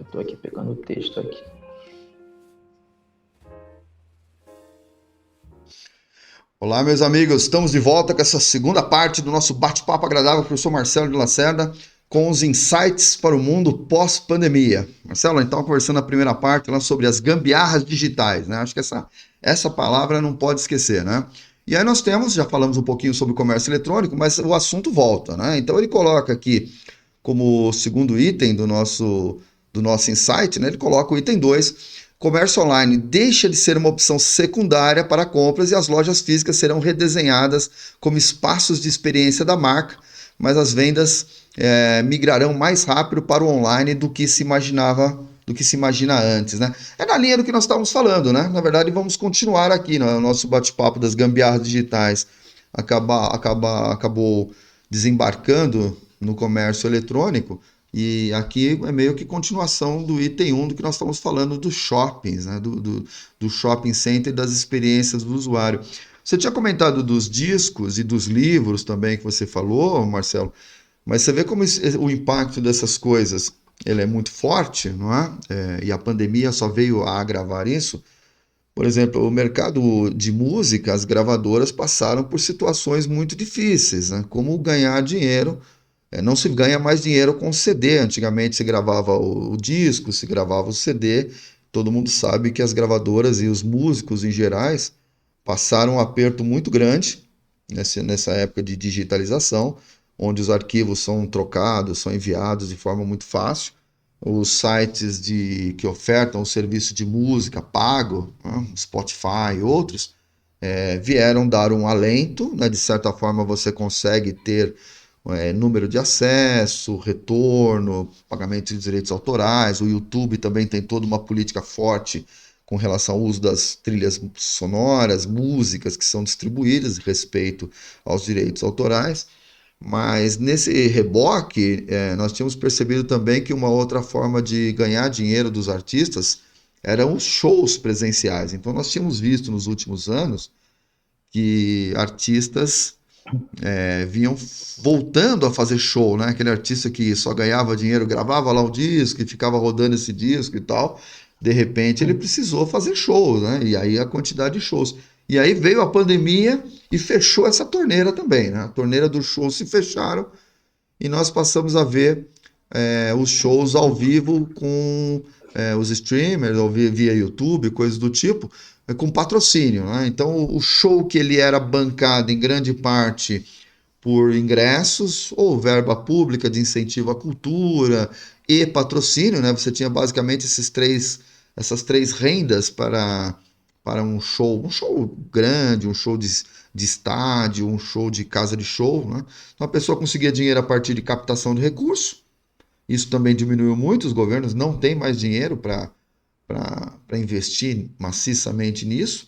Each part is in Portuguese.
Estou aqui pegando o texto aqui. Olá, meus amigos, estamos de volta com essa segunda parte do nosso bate-papo agradável com o professor Marcelo de Lacerda, com os insights para o mundo pós-pandemia. Marcelo, a gente estava conversando na primeira parte lá sobre as gambiarras digitais, né? Acho que essa palavra não pode esquecer, né? E aí nós temos, já falamos um pouquinho sobre o comércio eletrônico, mas o assunto volta, né? Então ele coloca aqui como segundo item do nosso insight, né? Ele coloca o item 2: comércio online deixa de ser uma opção secundária para compras e as lojas físicas serão redesenhadas como espaços de experiência da marca, mas as vendas migrarão mais rápido para o online do que se imagina antes, né? É na linha do que nós estávamos falando, né? Na verdade, vamos continuar aqui no nosso bate-papo das gambiarras digitais. Acabou desembarcando no comércio eletrônico, e aqui é meio que continuação do item 1 do que nós estamos falando dos shoppings, né? Do shopping center e das experiências do usuário. Você tinha comentado dos discos e dos livros também que você falou, Marcelo, mas você vê como o impacto dessas coisas ele é muito forte, não é? E a pandemia só veio a agravar isso. Por exemplo, o mercado de música, as gravadoras passaram por situações muito difíceis, né? Como ganhar dinheiro. Não se ganha mais dinheiro com CD. Antigamente se gravava o disco, se gravava o CD. Todo mundo sabe que as gravadoras e os músicos em gerais passaram um aperto muito grande nessa época de digitalização, onde os arquivos são trocados, são enviados de forma muito fácil. Os sites que ofertam o serviço de música pago, né, Spotify e outros, vieram dar um alento, né? De certa forma você consegue ter número de acesso, retorno, pagamento de direitos autorais. O YouTube também tem toda uma política forte com relação ao uso das trilhas sonoras, músicas que são distribuídas, respeito aos direitos autorais. Mas nesse reboque, nós tínhamos percebido também que uma outra forma de ganhar dinheiro dos artistas eram os shows presenciais. Então nós tínhamos visto nos últimos anos que artistas vinham voltando a fazer show, né? Aquele artista que só ganhava dinheiro, gravava lá um disco e ficava rodando esse disco e tal. De repente ele precisou fazer shows, né? E aí a quantidade de shows. E aí veio a pandemia e fechou essa torneira também, né? A torneira dos shows se fecharam e nós passamos a ver os shows ao vivo com os streamers, ou via YouTube, coisas do tipo, com patrocínio, né? Então o show que ele era bancado em grande parte por ingressos ou verba pública de incentivo à cultura e patrocínio, né? Você tinha basicamente essas três rendas para um show grande, um show de estádio, um show de casa de show, né? Então a pessoa conseguia dinheiro a partir de captação de recursos. Isso também diminuiu muito, os governos não têm mais dinheiro para investir maciçamente nisso.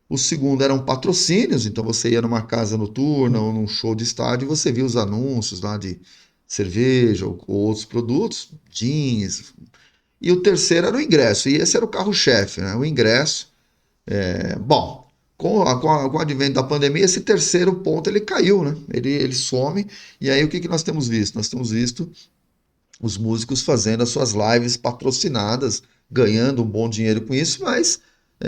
O segundo eram patrocínios, então você ia numa casa noturna ou num show de estádio e você via os anúncios lá de cerveja ou outros produtos, jeans. E o terceiro era o ingresso, e esse era o carro-chefe, né? O ingresso. Bom, com o advento da pandemia, esse terceiro ponto ele caiu, né? Ele some, e aí o que nós temos visto? Nós temos visto os músicos fazendo as suas lives patrocinadas, ganhando um bom dinheiro com isso, mas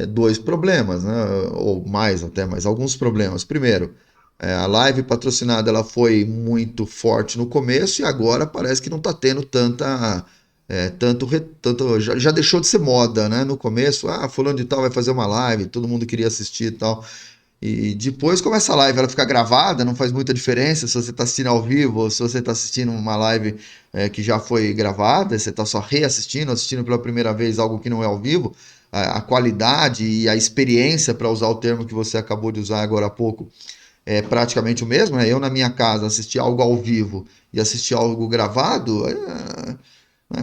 dois problemas, né? Ou mais até, mas alguns problemas. Primeiro, a live patrocinada ela foi muito forte no começo e agora parece que não está tendo já deixou de ser moda, né? No começo, fulano de tal vai fazer uma live, todo mundo queria assistir e tal. E depois, como essa live ela fica gravada, não faz muita diferença se você está assistindo ao vivo ou se você está assistindo uma live que já foi gravada, você está só reassistindo, assistindo pela primeira vez algo que não é ao vivo, a qualidade e a experiência, para usar o termo que você acabou de usar agora há pouco, é praticamente o mesmo, né? Eu na minha casa assistir algo ao vivo e assistir algo gravado,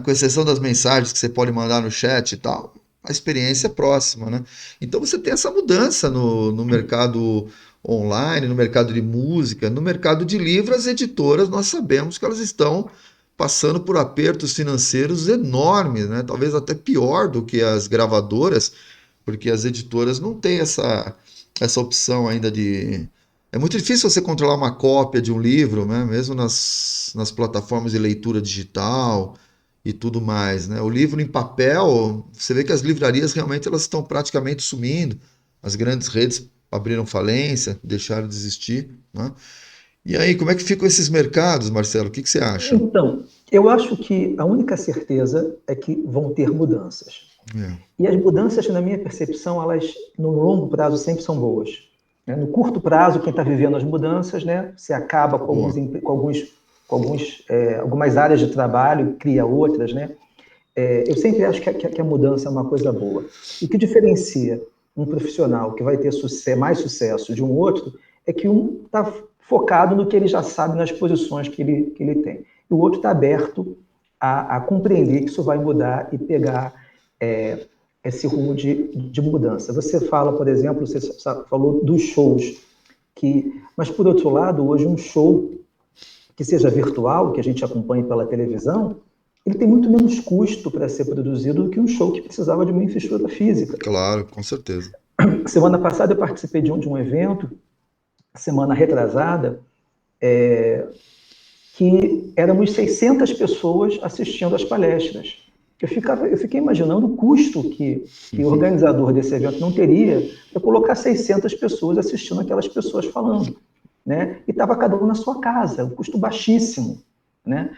com exceção das mensagens que você pode mandar no chat e tal, a experiência é próxima, né? Então você tem essa mudança no mercado online, no mercado de música, no mercado de livros. As editoras, nós sabemos que elas estão passando por apertos financeiros enormes, né? Talvez até pior do que as gravadoras, porque as editoras não têm essa opção ainda de. É muito difícil você controlar uma cópia de um livro, né? Mesmo nas plataformas de leitura digital e tudo mais, né? O livro em papel, você vê que as livrarias realmente elas estão praticamente sumindo, as grandes redes abriram falência, deixaram de existir, né? E aí, como é que ficam esses mercados, Marcelo? O que que você acha? Então, eu acho que a única certeza é que vão ter mudanças. É, E as mudanças, na minha percepção, elas no longo prazo sempre são boas. Né? No curto prazo, quem está vivendo as mudanças, né, você acaba com, boa, algumas áreas de trabalho, cria outras. Né? Eu sempre acho que a mudança é uma coisa boa. E o que diferencia um profissional que vai ter mais sucesso de um outro é que um está focado no que ele já sabe, nas posições que ele tem. E o outro está aberto a compreender que isso vai mudar e pegar é, esse rumo de mudança. Você fala, por exemplo, você falou dos shows, mas por outro lado, hoje um show que seja virtual, que a gente acompanhe pela televisão, ele tem muito menos custo para ser produzido do que um show que precisava de uma infraestrutura física. claro, com certeza. Semana passada eu participei de um evento, semana retrasada, que éramos 600 pessoas assistindo às palestras. Eu fiquei imaginando o custo que o organizador desse evento não teria para colocar 600 pessoas assistindo aquelas pessoas falando. Né? E estava cada um na sua casa, um custo baixíssimo. Né?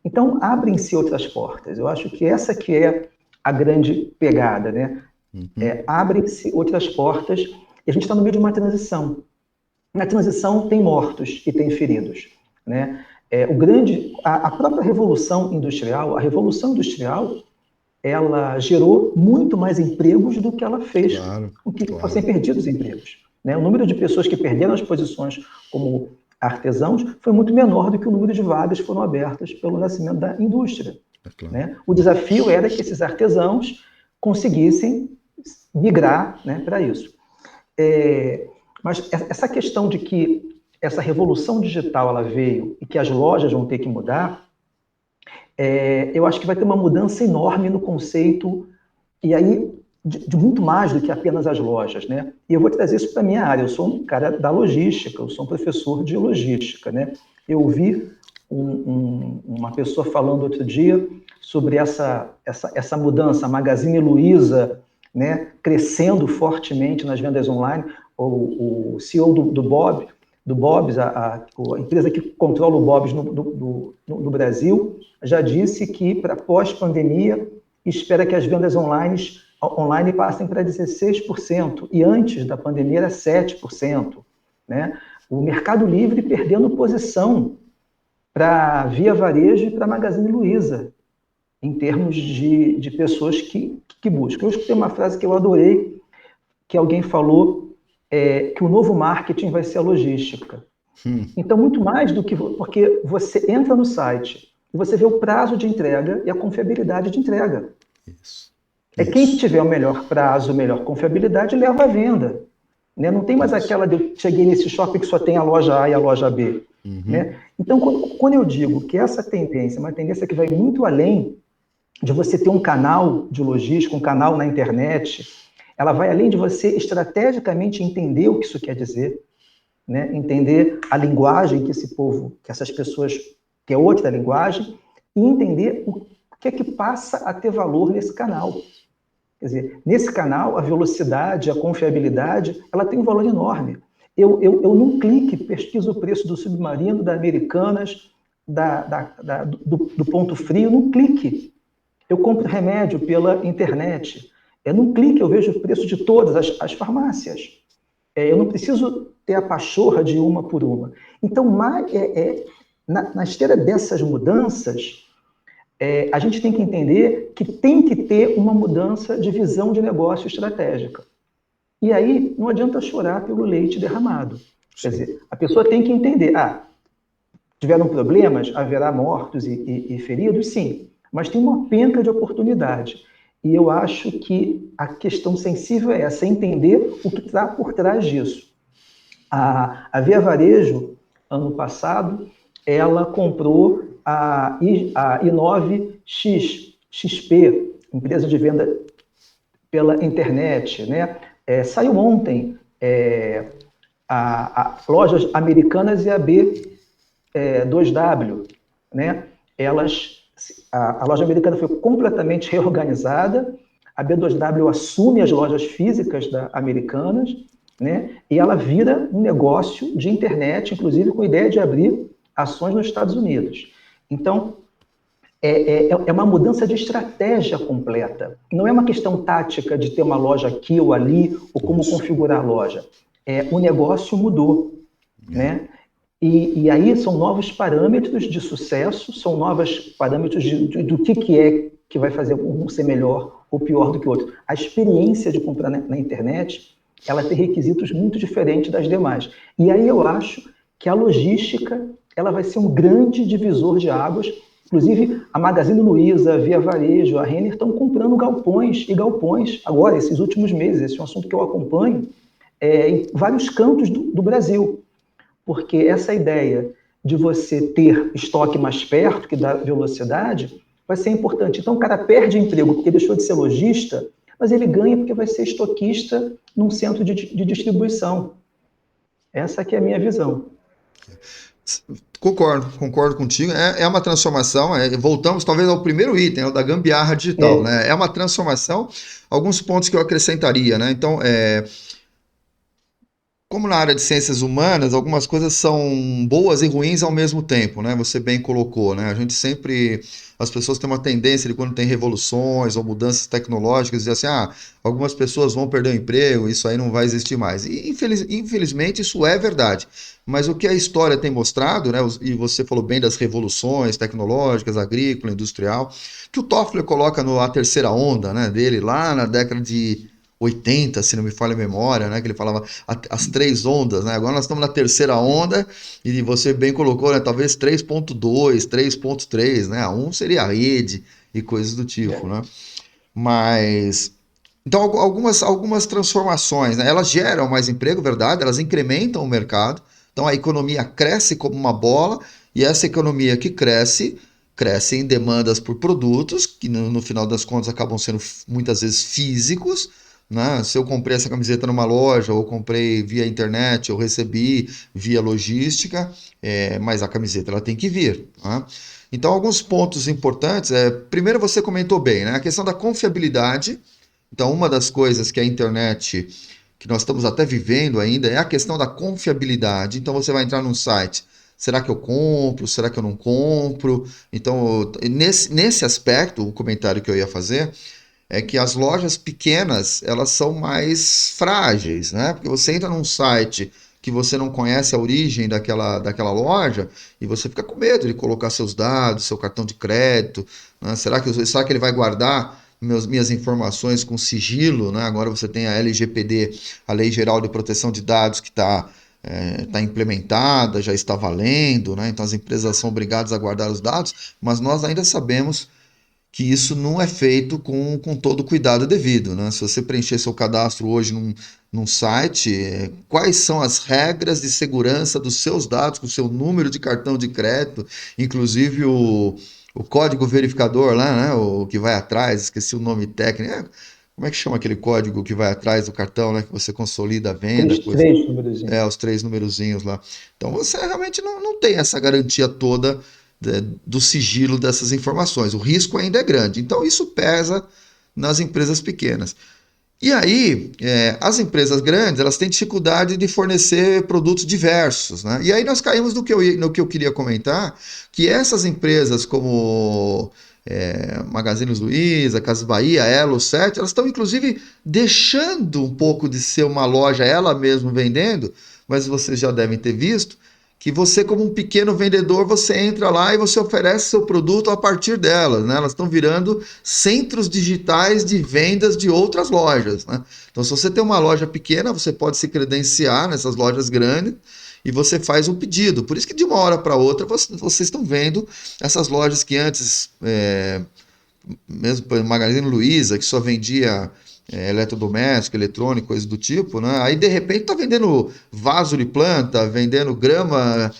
Então, abrem-se outras portas. Eu acho que essa que é a grande pegada. Né? Uhum, Abrem-se outras portas e a gente está no meio de uma transição. Na transição tem mortos e tem feridos. Né? A própria a revolução industrial, ela gerou muito mais empregos do que ela fez claro, com que claro. fossem perdidos empregos. Né? O número de pessoas que perderam as posições como artesãos foi muito menor do que o número de vagas que foram abertas pelo nascimento da indústria. É claro. Né? O desafio era que esses artesãos conseguissem migrar, né, para isso. Mas essa questão de que essa revolução digital ela veio e que as lojas vão ter que mudar, eu acho que vai ter uma mudança enorme no conceito, e aí de muito mais do que apenas as lojas. Né? E eu vou trazer isso para a minha área. Eu sou um cara da logística, eu sou um professor de logística. Né? Eu ouvi uma pessoa falando outro dia sobre essa mudança, a Magazine Luiza, né, crescendo fortemente nas vendas online. O CEO do Bob's, a empresa que controla o Bob's no Brasil, já disse que para pós-pandemia espera que as vendas online passem para 16%, e antes da pandemia era 7%. Né? O Mercado Livre perdendo posição para Via Varejo e para Magazine Luiza, em termos de pessoas que buscam. Eu escutei uma frase que eu adorei, que alguém falou que o novo marketing vai ser a logística. Hum, Então, muito mais do que... Porque você entra no site e você vê o prazo de entrega e a confiabilidade de entrega. isso, Quem isso, tiver o melhor prazo, melhor confiabilidade, leva a venda. Né? Não tem mais isso. aquela de eu cheguei nesse shopping que só tem a loja A e a loja B. Uhum, Né? Então, quando eu digo que essa tendência é uma tendência que vai muito além de você ter um canal de logística, um canal na internet, ela vai além de você estrategicamente entender o que isso quer dizer, né? Entender a linguagem que esse povo, que essas pessoas, que é outra linguagem, e entender o que é que passa a ter valor nesse canal. Quer dizer, nesse canal, a velocidade, a confiabilidade, ela tem um valor enorme. Eu num clique, pesquiso o preço do submarino, da Americanas, do Ponto Frio, num clique. Eu compro remédio pela internet. Num clique eu vejo o preço de todas as farmácias. Eu não preciso ter a pachorra de uma por uma. Então, na esteira dessas mudanças, a gente tem que entender que tem que ter uma mudança de visão de negócio estratégica. E aí, não adianta chorar pelo leite derramado. Quer sim. dizer, a pessoa tem que entender, tiveram problemas, haverá mortos e feridos, sim, mas tem uma penca de oportunidade. E eu acho que a questão sensível é essa, entender o que está por trás disso. A Via Varejo, ano passado, ela comprou a I9X, XP, empresa de venda pela internet. Né? Saiu ontem a lojas americanas e a B2W, né? Elas A loja americana foi completamente reorganizada, a B2W assume as lojas físicas americanas, né? E ela vira um negócio de internet, inclusive com a ideia de abrir ações nos Estados Unidos. Então, é uma mudança de estratégia completa. Não é uma questão tática de ter uma loja aqui ou ali, ou como configurar a loja. O negócio mudou, né? E aí são novos parâmetros de sucesso, são novos parâmetros do que é que vai fazer um ser melhor ou pior do que o outro. A experiência de comprar na internet, ela tem requisitos muito diferentes das demais. E aí eu acho que a logística, ela vai ser um grande divisor de águas. Inclusive, a Magazine Luiza, a Via Varejo, a Renner estão comprando galpões e galpões agora, esses últimos meses. Esse é um assunto que eu acompanho em vários cantos do Brasil. Porque essa ideia de você ter estoque mais perto, que dá velocidade, vai ser importante. Então, o cara perde emprego porque deixou de ser lojista, mas ele ganha porque vai ser estoquista num centro de distribuição. Essa que é a minha visão. Concordo contigo. É uma transformação. Voltamos talvez ao primeiro item, o da gambiarra digital, né? É uma transformação. Alguns pontos que eu acrescentaria, né? Então, como na área de ciências humanas, algumas coisas são boas e ruins ao mesmo tempo, né? Você bem colocou, né? As pessoas têm uma tendência de quando tem revoluções ou mudanças tecnológicas, dizer assim, algumas pessoas vão perder o emprego, isso aí não vai existir mais. E infelizmente isso é verdade. Mas o que a história tem mostrado, né? E você falou bem das revoluções tecnológicas, agrícola, industrial, que o Toffler coloca a terceira onda, né, dele lá na década de 80, se não me falha a memória, né? Que ele falava as três ondas, né? Agora nós estamos na terceira onda e você bem colocou, né? Talvez 3.2, 3.3, né? A 1 seria a rede e coisas do tipo, né? Mas então algumas transformações, né? Elas geram mais emprego, verdade? Elas incrementam o mercado. Então a economia cresce como uma bola e essa economia que cresce em demandas por produtos que no final das contas acabam sendo muitas vezes físicos, né? Se eu comprei essa camiseta numa loja, ou comprei via internet, ou recebi via logística, mas a camiseta ela tem que vir, né? Então, alguns pontos importantes, primeiro você comentou bem, né? A questão da confiabilidade. Então, uma das coisas que a internet, que nós estamos até vivendo ainda, é a questão da confiabilidade. Então, você vai entrar num site, será que eu compro? Será que eu não compro? Então, nesse aspecto, o comentário que eu ia fazer é que as lojas pequenas, elas são mais frágeis, né? Porque você entra num site que você não conhece a origem daquela loja e você fica com medo de colocar seus dados, seu cartão de crédito, né? Será que ele vai guardar minhas informações com sigilo, né? Agora você tem a LGPD, a Lei Geral de Proteção de Dados, que está implementada, já está valendo, né? Então as empresas são obrigadas a guardar os dados, mas nós ainda sabemos que isso não é feito com todo o cuidado devido, né? Se você preencher seu cadastro hoje num site, quais são as regras de segurança dos seus dados, com o seu número de cartão de crédito, inclusive o código verificador lá, né? O que vai atrás, esqueci o nome técnico. Como é que chama aquele código que vai atrás do cartão, né? Que você consolida a venda, três númerozinhos. Os três numerozinhos lá. Então você realmente não tem essa garantia toda do sigilo dessas informações. O risco ainda é grande. Então, isso pesa nas empresas pequenas. E aí, as empresas grandes, elas têm dificuldade de fornecer produtos diversos, né? E aí nós caímos no que eu queria comentar, que essas empresas como Magazine Luiza, Casas Bahia, Elo, 7, elas estão, inclusive, deixando um pouco de ser uma loja, ela mesma vendendo, mas vocês já devem ter visto, que você, como um pequeno vendedor, você entra lá e você oferece seu produto a partir delas, né? Elas estão virando centros digitais de vendas de outras lojas, né? Então, se você tem uma loja pequena, você pode se credenciar nessas lojas grandes e você faz um pedido. Por isso que de uma hora para outra vocês estão vendo essas lojas que antes, mesmo por Magazine Luiza, que só vendia eletrodoméstico, eletrônico, coisas do tipo, né? Aí de repente tá vendendo vaso de planta, vendendo grama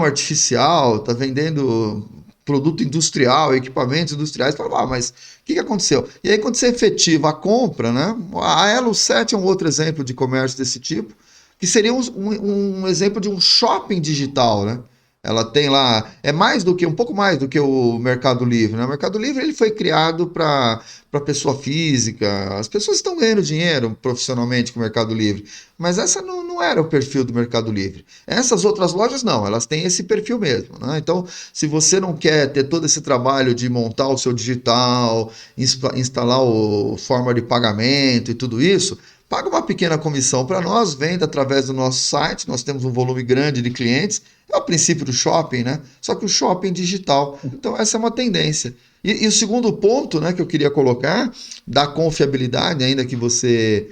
artificial, tá vendendo produto industrial, equipamentos industriais. Fala, mas o que aconteceu? E aí quando você efetiva a compra, né? A Elo 7 é um outro exemplo de comércio desse tipo, que seria um exemplo de um shopping digital, né? Ela tem lá, é mais do que, um pouco mais do que o Mercado Livre, né? O Mercado Livre ele foi criado para pessoa física. As pessoas estão ganhando dinheiro profissionalmente com o Mercado Livre, mas essa não era o perfil do Mercado Livre. Essas outras lojas não, elas têm esse perfil mesmo, né? Então, se você não quer ter todo esse trabalho de montar o seu digital, instalar o forma de pagamento e tudo isso, paga uma pequena comissão para nós, venda através do nosso site, nós temos um volume grande de clientes, é o princípio do shopping, né? Só que o shopping digital. Então, essa é uma tendência. E o segundo ponto, né, que eu queria colocar, da confiabilidade, ainda que você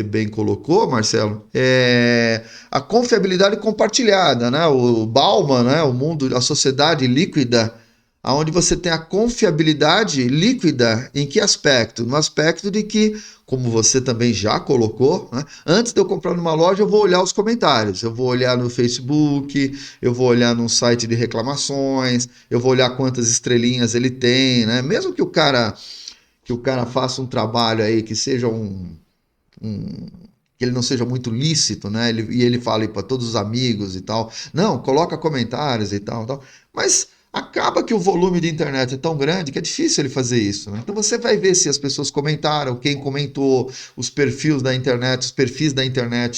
bem colocou, Marcelo, é a confiabilidade compartilhada, né? O Bauman, né? O mundo, a sociedade líquida, aonde você tem a confiabilidade líquida, em que aspecto? No aspecto de que, como você também já colocou, né? Antes de eu comprar numa loja, eu vou olhar os comentários, eu vou olhar no Facebook, eu vou olhar num site de reclamações, eu vou olhar quantas estrelinhas ele tem, né? Mesmo que o cara faça um trabalho aí que seja um, que ele não seja muito lícito, né? Ele fala para todos os amigos e tal. Não, coloca comentários e tal, tal. Mas acaba que o volume de internet é tão grande que é difícil ele fazer isso, né? Então você vai ver se as pessoas comentaram, quem comentou, os perfis da internet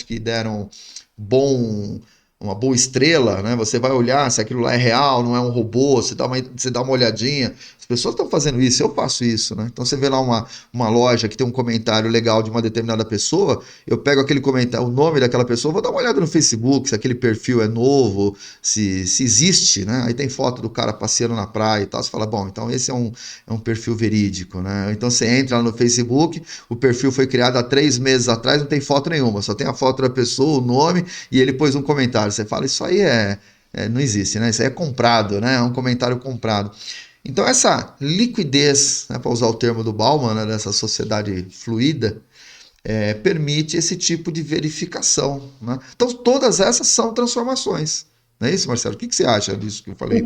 que deram bom uma boa estrela, né? Você vai olhar se aquilo lá é real, não é um robô, você dá uma olhadinha. As pessoas estão fazendo isso, eu faço isso, né? Então você vê lá uma loja que tem um comentário legal de uma determinada pessoa, eu pego aquele comentário, o nome daquela pessoa, vou dar uma olhada no Facebook, se aquele perfil é novo, se existe, né? Aí tem foto do cara passeando na praia e tal, você fala, bom, então esse é um perfil verídico, né? Então você entra lá no Facebook, o perfil foi criado há 3 meses atrás, não tem foto nenhuma, só tem a foto da pessoa, o nome, e ele pôs um comentário. Você fala, isso aí não existe, né? Isso aí é comprado, né? É um comentário comprado. Então, essa liquidez, né, para usar o termo do Bauman, né, dessa sociedade fluida, permite esse tipo de verificação. Né? Então, todas essas são transformações. Não é isso, Marcelo? O que você acha disso que eu falei?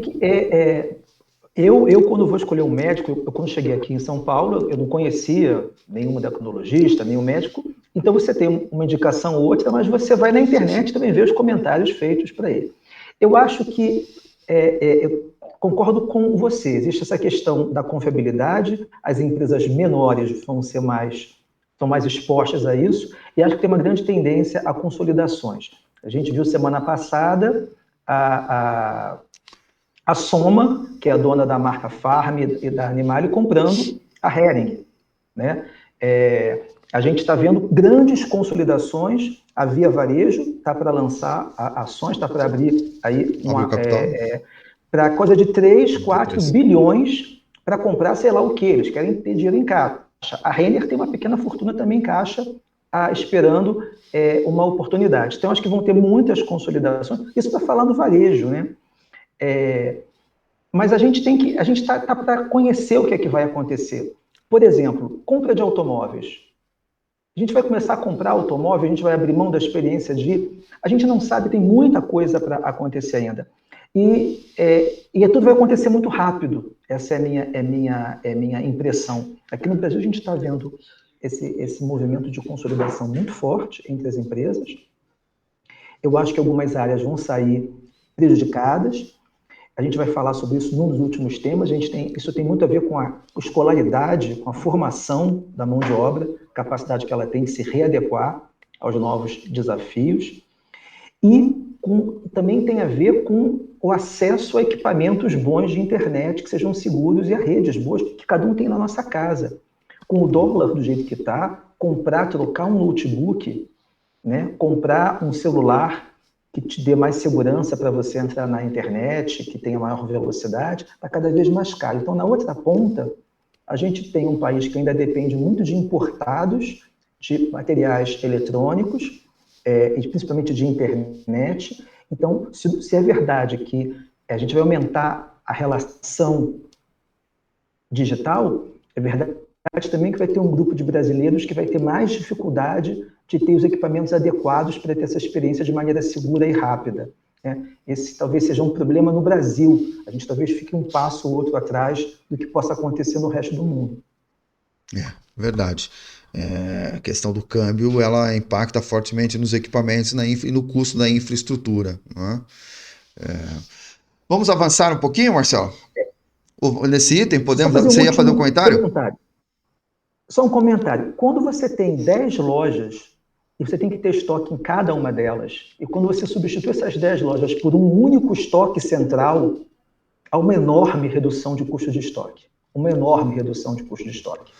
Eu, quando vou escolher um médico, quando cheguei aqui em São Paulo, eu não conhecia nenhum endocrinologista, nenhum médico, então você tem uma indicação ou outra, mas você vai na internet também ver os comentários feitos para ele. Eu acho que, eu concordo com você, existe essa questão da confiabilidade, as empresas menores estão mais expostas a isso, e acho que tem uma grande tendência a consolidações. A gente viu semana passada a Soma, que é a dona da marca Farm e da Animale, comprando a Hering, né? A gente está vendo grandes consolidações, a Via Varejo está para lançar ações, está para abrir aí para coisa de 3, 4 bilhões para comprar sei lá o que, eles querem ter dinheiro em caixa. A Renner tem uma pequena fortuna também em caixa, esperando uma oportunidade. Então, acho que vão ter muitas consolidações, isso para falar do varejo, né? Mas a gente está para conhecer o que é que vai acontecer. Por exemplo, compra de automóveis. A gente vai começar a comprar automóvel, a gente vai abrir mão da experiência a gente não sabe, tem muita coisa para acontecer ainda. E tudo vai acontecer muito rápido. Essa é minha impressão. Aqui no Brasil a gente está vendo esse movimento de consolidação muito forte entre as empresas. Eu acho que algumas áreas vão sair prejudicadas. A gente vai falar sobre isso num dos últimos temas. Isso tem muito a ver com a escolaridade, com a formação da mão de obra, capacidade que ela tem de se readequar aos novos desafios. E também tem a ver com o acesso a equipamentos bons de internet, que sejam seguros, e a redes boas, que cada um tem na nossa casa. Com o dólar do jeito que está, trocar um notebook, né, comprar um celular que te dê mais segurança para você entrar na internet, que tenha maior velocidade, está cada vez mais caro. Então, na outra ponta, a gente tem um país que ainda depende muito de importados, de materiais eletrônicos, e principalmente de internet. Então, se é verdade que a gente vai aumentar a relação digital, é verdade também que vai ter um grupo de brasileiros que vai ter mais dificuldade de ter os equipamentos adequados para ter essa experiência de maneira segura e rápida. Né? Esse talvez seja um problema no Brasil. A gente talvez fique um passo ou outro atrás do que possa acontecer no resto do mundo. Verdade. A questão do câmbio, ela impacta fortemente nos equipamentos e no custo da infraestrutura. Né? Vamos avançar um pouquinho, Marcelo? Nesse item, Só podemos. fazer um Você ia fazer um último comentário? comentário. Só um comentário. Quando você tem 10 lojas, e você tem que ter estoque em cada uma delas, e quando você substitui essas 10 lojas por um único estoque central, há uma enorme redução de custo de estoque. Uma enorme redução de custo de estoque.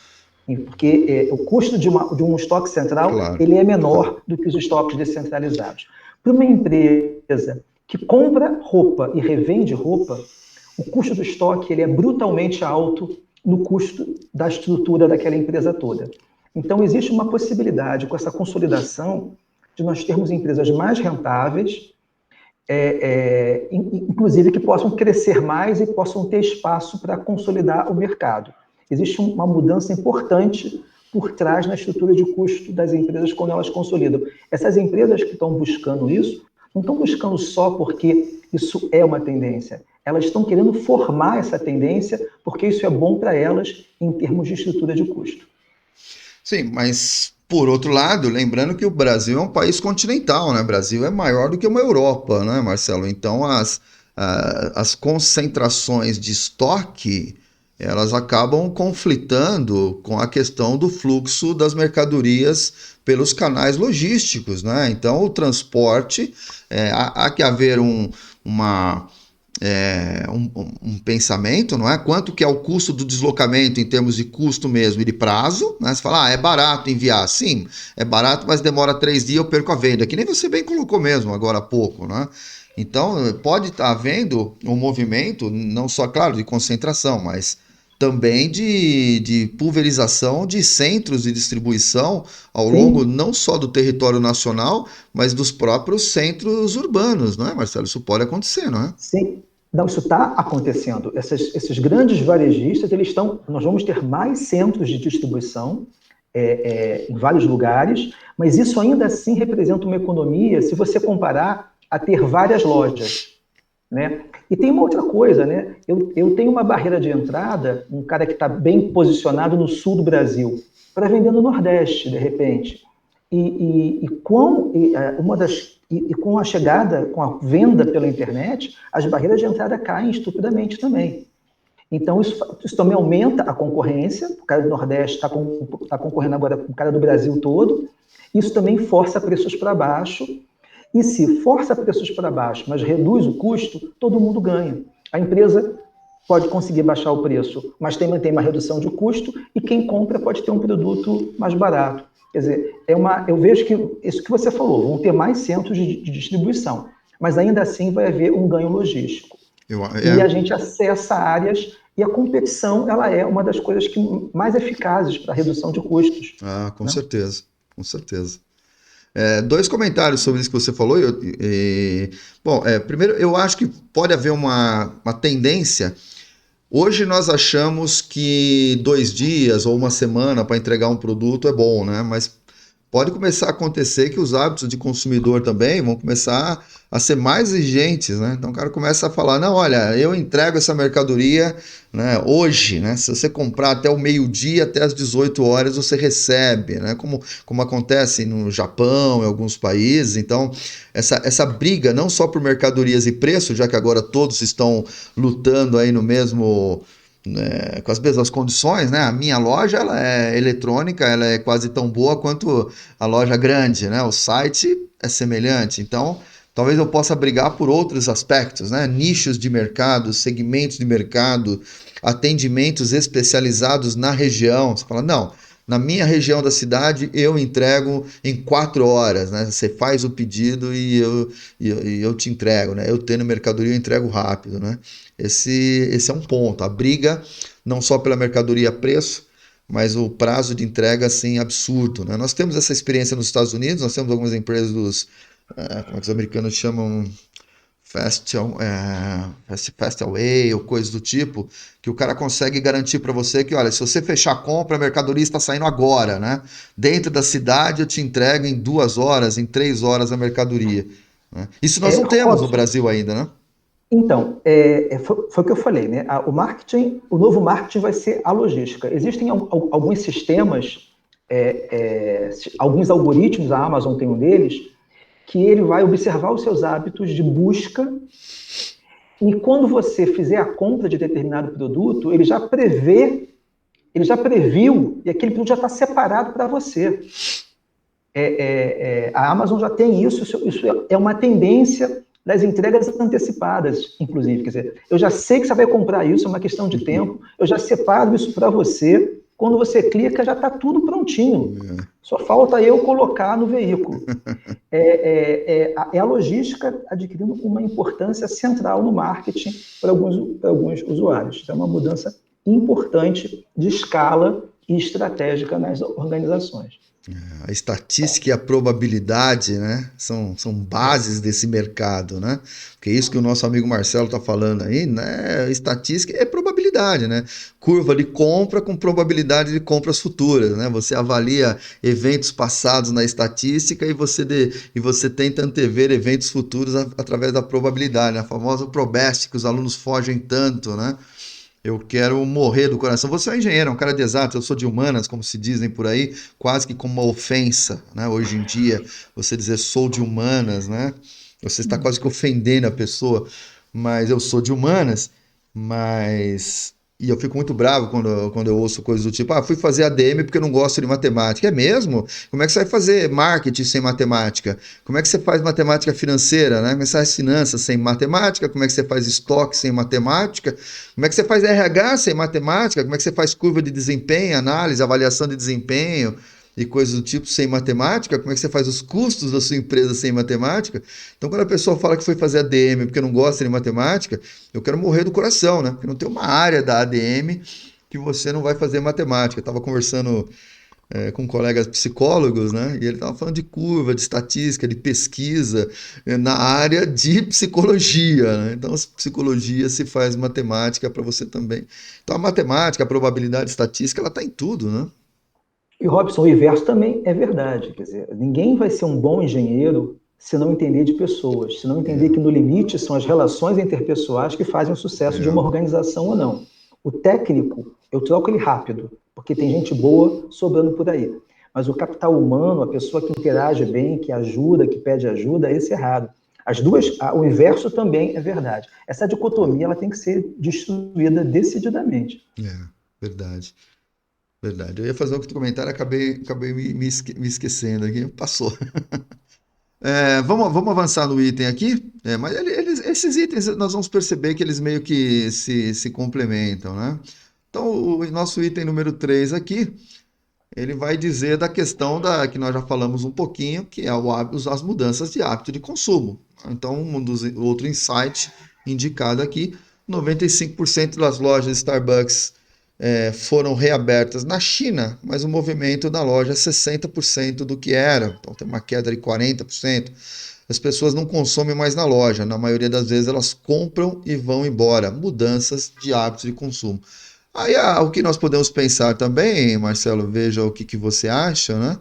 Porque o custo de um estoque central Claro. ele é menor do que os estoques descentralizados. Para uma empresa que compra roupa e revende roupa, o custo do estoque ele é brutalmente alto no custo da estrutura daquela empresa toda. Então, existe uma possibilidade, com essa consolidação, de nós termos empresas mais rentáveis, inclusive que possam crescer mais e possam ter espaço para consolidar o mercado. Existe uma mudança importante por trás na estrutura de custo das empresas quando elas consolidam. Essas empresas que estão buscando isso, não estão buscando só porque isso é uma tendência. Elas estão querendo formar essa tendência porque isso é bom para elas em termos de estrutura de custo. Sim, mas por outro lado, lembrando que o Brasil é um país continental, né? O Brasil é maior do que uma Europa, né, Marcelo? Então as concentrações de estoque elas acabam conflitando com a questão do fluxo das mercadorias pelos canais logísticos, né? Então o transporte há que haver uma um pensamento, não é? Quanto que é o custo do deslocamento em termos de custo mesmo e de prazo, né? Você fala, é barato enviar. Sim, é barato, mas demora 3 dias, eu perco a venda, que nem você bem colocou mesmo agora há pouco, né? Então, pode estar havendo um movimento, não só, claro, de concentração, mas também de pulverização de centros de distribuição ao longo Sim, não só do território nacional, mas dos próprios centros urbanos, não é, Marcelo? Isso pode acontecer, não é? sim. Não, isso está acontecendo. Esses grandes varejistas, nós vamos ter mais centros de distribuição em vários lugares, mas isso ainda assim representa uma economia se você comparar a ter várias lojas, né? E tem uma outra coisa, né? Eu tenho uma barreira de entrada, um cara que está bem posicionado no sul do Brasil, para vender no Nordeste, de repente. Com a chegada, com a venda pela internet, as barreiras de entrada caem estupidamente também. Então, isso também aumenta a concorrência. O cara do Nordeste está concorrendo agora com o cara do Brasil todo. Isso também força preços para baixo. E se força preços para baixo, mas reduz o custo, todo mundo ganha. A empresa pode conseguir baixar o preço, mas tem uma redução de custo e quem compra pode ter um produto mais barato. Quer dizer, eu vejo que isso que você falou, vão ter mais centros de distribuição, mas ainda assim vai haver um ganho logístico. E a gente acessa áreas e a competição ela é uma das coisas mais eficazes para a redução de custos. Com Né? certeza, com certeza. Dois comentários sobre isso que você falou. Bom, primeiro, eu acho que pode haver uma tendência. Hoje nós achamos que 2 dias ou uma semana para entregar um produto é bom, né? Mas pode começar a acontecer que os hábitos de consumidor também vão começar a ser mais exigentes, né? Então o cara começa a falar, não, olha, eu entrego essa mercadoria, né, hoje, né? Se você comprar até o meio-dia, até as 18 horas, você recebe, né? Como acontece no Japão, em alguns países. Então, essa briga, não só por mercadorias e preço, já que agora todos estão lutando aí no mesmo com as mesmas condições, né? A minha loja ela é eletrônica, ela é quase tão boa quanto a loja grande, né? O site é semelhante, então talvez eu possa brigar por outros aspectos, né? Nichos de mercado, segmentos de mercado, atendimentos especializados na região. Você fala, não, na minha região da cidade eu entrego em 4 horas, né? Você faz o pedido e eu te entrego, né? Eu tendo mercadoria eu entrego rápido, né? Esse é um ponto. A briga não só pela mercadoria preço, mas o prazo de entrega assim absurdo, né? Nós temos essa experiência nos Estados Unidos, nós temos algumas empresas como é que os americanos chamam fast away ou coisas do tipo, que o cara consegue garantir para você que, olha, se você fechar a compra, a mercadoria está saindo agora, né? Dentro da cidade eu te entrego em 2 horas, em 3 horas a mercadoria. Né? Isso nós não temos no Robson, Brasil ainda, né? então, foi o que eu falei, né? O novo marketing vai ser a logística. Existem alguns sistemas, alguns algoritmos, a Amazon tem um deles, que ele vai observar os seus hábitos de busca e quando você fizer a compra de determinado produto, ele já previu e aquele produto já está separado para você. A Amazon já tem isso é uma tendência das entregas antecipadas, inclusive. Quer dizer, eu já sei que você vai comprar isso, é uma questão de tempo, eu já separo isso para você. Quando você clica, já está tudo prontinho. Só falta eu colocar no veículo. A logística adquirindo uma importância central no marketing para alguns usuários. Isso é uma mudança importante de escala e estratégica nas organizações. A estatística e a probabilidade, né, são bases desse mercado, né? Porque isso que o nosso amigo Marcelo está falando aí, né? Estatística é probabilidade, né? Curva de compra com probabilidade de compras futuras, né? Você avalia eventos passados na estatística e você tenta antever eventos futuros através da probabilidade, a famosa probeste que os alunos fogem tanto, né? Eu quero morrer do coração. Você é um engenheiro, é um cara de exatas, eu sou de humanas, como se dizem por aí, quase que como uma ofensa, né? Hoje em dia, você dizer sou de humanas, né? Você está quase que ofendendo a pessoa, mas eu sou de humanas, mas... E eu fico muito bravo quando eu ouço coisas do tipo, fui fazer ADM porque eu não gosto de matemática. É mesmo? Como é que você vai fazer marketing sem matemática? Como é que você faz matemática financeira, né? Como é que você faz finanças sem matemática? Como é que você faz estoque sem matemática? Como é que você faz RH sem matemática? Como é que você faz curva de desempenho, análise, avaliação de desempenho e coisas do tipo sem matemática? Como é que você faz os custos da sua empresa sem matemática? Então, quando a pessoa fala que foi fazer ADM porque não gosta de matemática, eu quero morrer do coração, né? Porque não tem uma área da ADM que você não vai fazer matemática. Eu estava conversando com colegas psicólogos, né? E ele estava falando de curva, de estatística, de pesquisa na área de psicologia, né? Então, psicologia se faz matemática para você também. Então, a matemática, a probabilidade, a estatística, ela está em tudo, né? E, Robson, o inverso também é verdade. Quer dizer, ninguém vai ser um bom engenheiro se não entender de pessoas, se não entender que no limite são as relações interpessoais que fazem o sucesso de uma organização ou não. O técnico, eu troco ele rápido, porque tem gente boa sobrando por aí. Mas o capital humano, a pessoa que interage bem, que ajuda, que pede ajuda, esse é raro. As duas, o inverso também é verdade. Essa dicotomia ela tem que ser destruída decididamente. Verdade. Verdade. Eu ia fazer outro comentário, acabei me esquecendo aqui. Passou. Vamos avançar no item aqui. Mas esses itens nós vamos perceber que eles meio que se complementam, né? Então, o nosso item número 3 aqui, ele vai dizer da questão que nós já falamos um pouquinho, que é as mudanças de hábito de consumo. Então, outro insight indicado aqui, 95% das lojas Starbucks foram reabertas na China, mas o movimento da loja é 60% do que era. Então tem uma queda de 40%. As pessoas não consomem mais na loja. Na maioria das vezes elas compram e vão embora. Mudanças de hábitos de consumo. Aí o que nós podemos pensar também, Marcelo, veja o que você acha, né?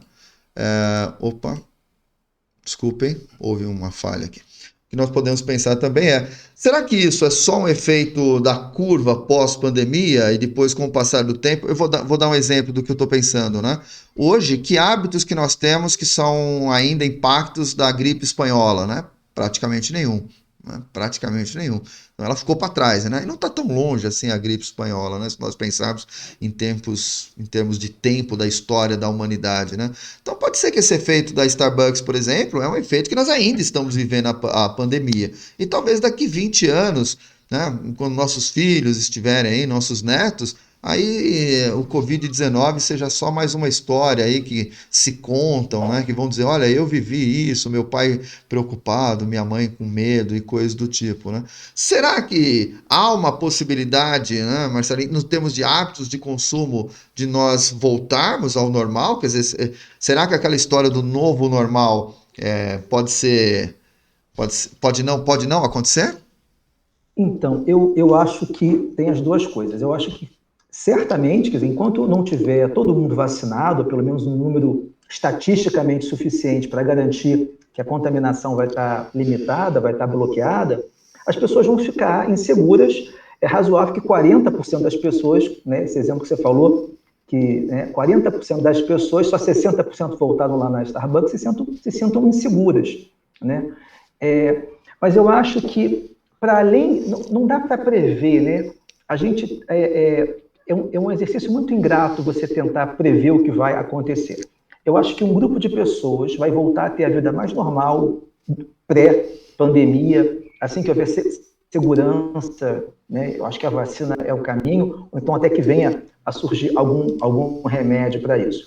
Desculpem, houve uma falha aqui. O que nós podemos pensar também será que isso é só um efeito da curva pós-pandemia e depois com o passar do tempo? Eu vou dar um exemplo do que eu estou pensando, né? Hoje, que hábitos que nós temos que são ainda impactos da gripe espanhola, né? Praticamente nenhum. Né? Praticamente nenhum. Então, ela ficou para trás, né? E não está tão longe assim a gripe espanhola, né? Se nós pensarmos em termos de tempo da história da humanidade, né? Então pode ser que esse efeito da Starbucks, por exemplo, é um efeito que nós ainda estamos vivendo a pandemia. E talvez daqui 20 anos, né, quando nossos filhos estiverem aí, nossos netos, aí o Covid-19 seja só mais uma história aí que se contam, né? Que vão dizer, olha, eu vivi isso, meu pai preocupado, minha mãe com medo e coisas do tipo, né? Será que há uma possibilidade, né, Marcelinho, nos termos de hábitos de consumo, de nós voltarmos ao normal? Quer dizer, será que aquela história do novo normal pode não acontecer? Então, eu acho que tem as duas coisas. Eu acho que, certamente, quer dizer, enquanto não tiver todo mundo vacinado, pelo menos um número estatisticamente suficiente para garantir que a contaminação vai estar limitada, vai estar bloqueada, as pessoas vão ficar inseguras. É razoável que 40% das pessoas, né, esse exemplo que você falou, que 40% das pessoas, só 60% voltaram lá na Starbucks, se sintam inseguras. né? Mas eu acho que, para além, não dá para prever, né? A gente é um exercício muito ingrato você tentar prever o que vai acontecer. Eu acho que um grupo de pessoas vai voltar a ter a vida mais normal, pré-pandemia, assim que houver segurança, né? Eu acho que a vacina é o caminho, ou então até que venha a surgir algum remédio para isso.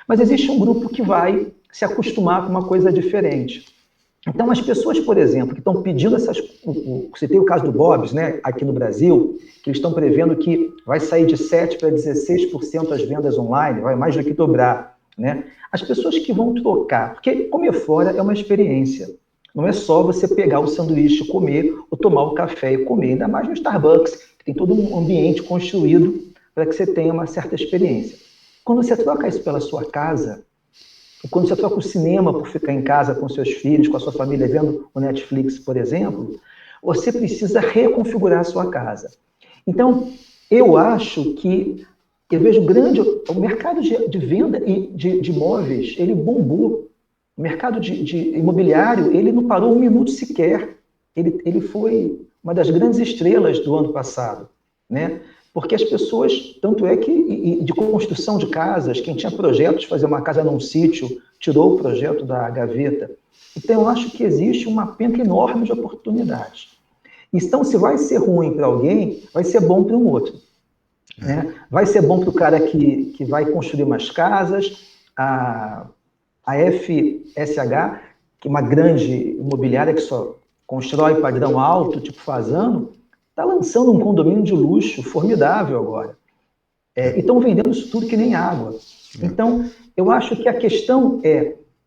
Mas existe um grupo que vai se acostumar com uma coisa diferente. Então, as pessoas, por exemplo, que estão pedindo essas... Você tem o caso do Bob's, né, aqui no Brasil, que eles estão prevendo que vai sair de 7% para 16% as vendas online, vai mais do que dobrar, né? As pessoas que vão trocar, porque comer fora é uma experiência. Não é só você pegar o sanduíche, comer, ou tomar o café e comer, ainda mais no Starbucks, que tem todo um ambiente construído para que você tenha uma certa experiência. Quando você troca isso pela sua casa, quando você troca o cinema por ficar em casa com seus filhos, com a sua família, vendo o Netflix, por exemplo, você precisa reconfigurar a sua casa. Então, eu acho que eu vejo o mercado de venda de imóveis, ele bombou. O mercado de imobiliário, ele não parou um minuto sequer. Ele foi uma das grandes estrelas do ano passado, né? Porque as pessoas, tanto é que de construção de casas, quem tinha projetos de fazer uma casa num sítio, tirou o projeto da gaveta. Então, eu acho que existe uma penca enorme de oportunidades. Então, se vai ser ruim para alguém, vai ser bom para um outro. Né? Vai ser bom para o cara que vai construir umas casas, a FSH, que é uma grande imobiliária que só constrói padrão alto, tipo Fasano, está lançando um condomínio de luxo formidável agora. E estão vendendo isso tudo que nem água. Então, eu acho que a questão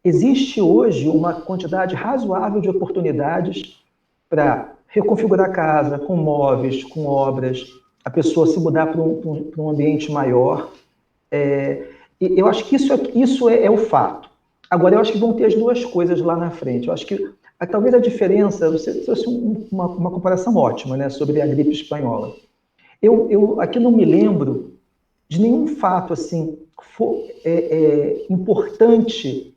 existe hoje uma quantidade razoável de oportunidades para reconfigurar a casa, com móveis, com obras, a pessoa se mudar para um ambiente maior. Eu acho que isso é o fato. Agora, eu acho que vão ter as duas coisas lá na frente. Eu acho que talvez a diferença, você trouxe uma comparação ótima, né, sobre a gripe espanhola. Eu aqui não me lembro de nenhum fato assim importante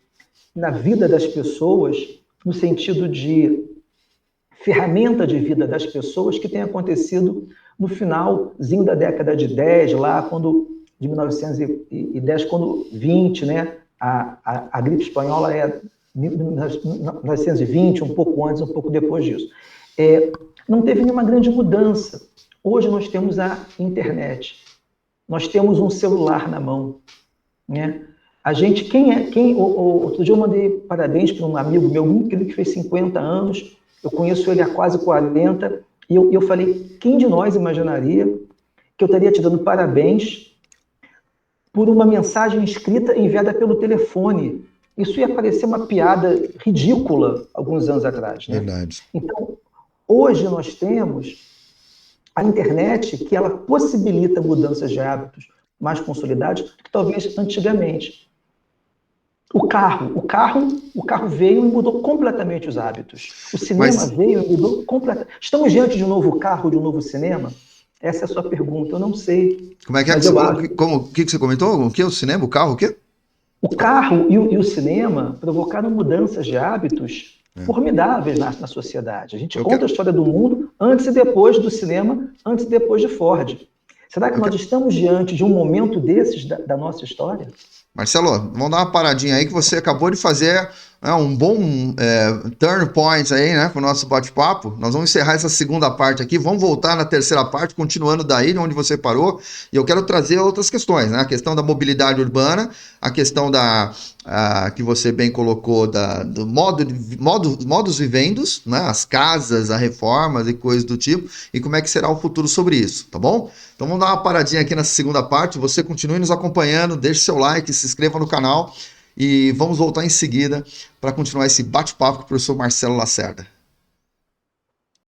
na vida das pessoas, no sentido de ferramenta de vida das pessoas, que tenha acontecido no finalzinho da década de 10, lá de 1910, quando 20, né, a gripe espanhola é 1920, um pouco antes, um pouco depois disso. Não teve nenhuma grande mudança. Hoje nós temos a internet, nós temos um celular na mão, né? A gente, outro dia eu mandei parabéns para um amigo meu, muito querido, que fez 50 anos, eu conheço ele há quase 40, e eu falei, quem de nós imaginaria que eu estaria te dando parabéns por uma mensagem escrita enviada pelo telefone? Isso ia parecer uma piada ridícula alguns anos atrás, né? Verdade. Então, hoje nós temos a internet, que ela possibilita mudanças de hábitos mais consolidados do que talvez antigamente. O carro veio e mudou completamente os hábitos. O cinema veio e mudou completamente. Estamos diante de um novo carro, de um novo cinema? Essa é a sua pergunta, eu não sei. Como é que é? O que você comentou? O que? O cinema? O carro? O quê? O carro e o cinema provocaram mudanças de hábitos formidáveis na sociedade. A gente conta a história do mundo antes e depois do cinema, antes e depois de Ford. Será que nós estamos diante de um momento desses da nossa história? Marcelo, vamos dar uma paradinha aí, que você acabou de fazer um bom turn point aí, né, com o nosso bate-papo. Nós vamos encerrar essa segunda parte aqui, vamos voltar na terceira parte, continuando daí onde você parou, e eu quero trazer outras questões, né, a questão da mobilidade urbana, a questão que você bem colocou, do modus vivendos, né, as casas, as reformas e coisas do tipo, e como é que será o futuro sobre isso, tá bom? Então vamos dar uma paradinha aqui nessa segunda parte, você continue nos acompanhando, deixe seu like, se inscreva no canal, e vamos voltar em seguida para continuar esse bate-papo com o professor Marcelo Lacerda.